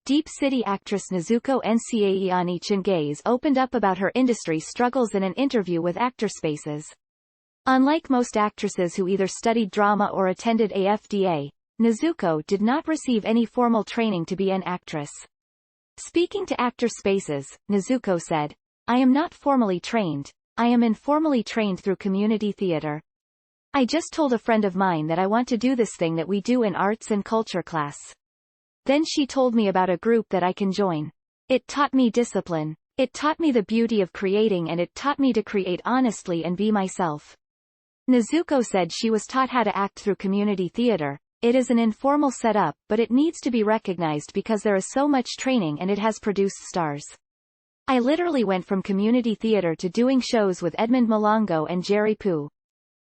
Deep City actress Nozuko Ncayiyane Attempts opened up about her industry struggles in an interview with ActorSpaces. Unlike most actresses who either studied drama or attended AFDA, Nozuko did not receive any formal training to be an actress. Speaking to ActorSpaces, Nozuko said, "I am not formally trained. I am informally trained through community theater. I just told a friend of mine that I want to do this thing that we do in arts and culture class. Then she told me about a group that I can join. It taught me discipline. It taught me the beauty of creating, and it taught me to create honestly and be myself." Nozuko said she was taught how to act through community theater. It is an informal setup, but it needs to be recognized because there is so much training and it has produced stars. "I literally went from community theater to doing shows with Edmund Malongo and Jerry Poo.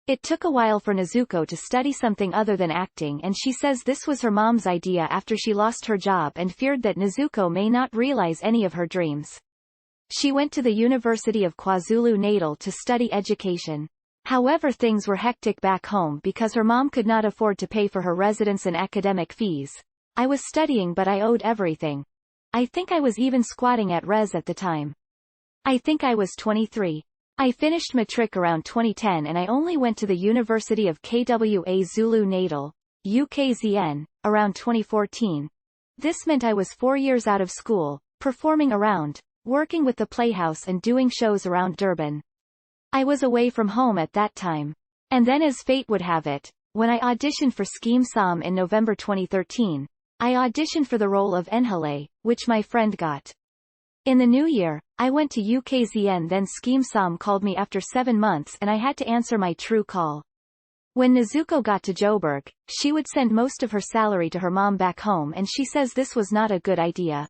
It took a while for Nozuko to study something other than acting, and she says this was her mom's idea after she lost her job and feared that Nozuko may not realize any of her dreams. She went to the University of KwaZulu-Natal to study education. However, things were hectic back home because her mom could not afford to pay for her residence and academic fees. I was studying, but I owed everything. I think I was even squatting at res at the time. I think I was 23. I finished matric around 2010 and I only went to the University of KwaZulu-Natal, UKZN, around 2014. This meant I was 4 years out of school, performing around, working with the Playhouse and doing shows around Durban. I was away from home at that time. And then, as fate would have it, when I auditioned for Scheme Som in November 2013, I auditioned for the role of Enhale, which my friend got. In the new year, I went to UKZN, then Scheme Som called me after 7 months and I had to answer my true call. When Nozuko got to Joburg, she would send most of her salary to her mom back home, and she says this was not a good idea.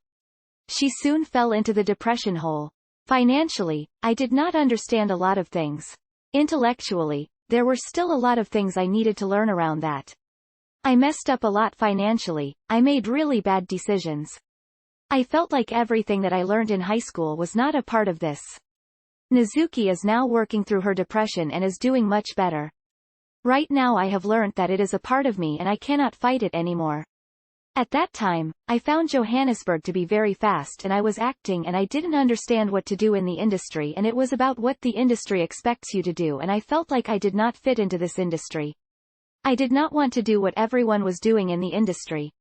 She soon fell into the depression hole. Financially, I did not understand a lot of things. Intellectually, there were still a lot of things I needed to learn around that. I messed up a lot financially. I made really bad decisions. I felt like everything that I learned in high school was not a part of this." Nozuki is now working through her depression and is doing much better. "Right now I have learned that it is a part of me and I cannot fight it anymore. At that time, I found Johannesburg to be very fast and I was acting and I didn't understand what to do in the industry, and it was about what the industry expects you to do, and I felt like I did not fit into this industry. I did not want to do what everyone was doing in the industry.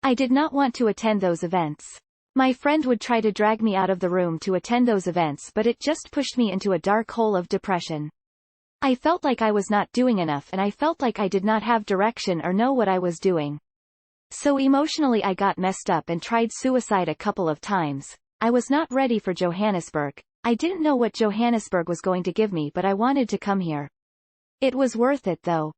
I did not want to attend those events. My friend would try to drag me out of the room to attend those events, but it just pushed me into a dark hole of depression. I felt like I was not doing enough and I felt like I did not have direction or know what I was doing. So emotionally I got messed up and tried suicide a couple of times. I was not ready for Johannesburg. I didn't know what Johannesburg was going to give me, but I wanted to come here. It was worth it though.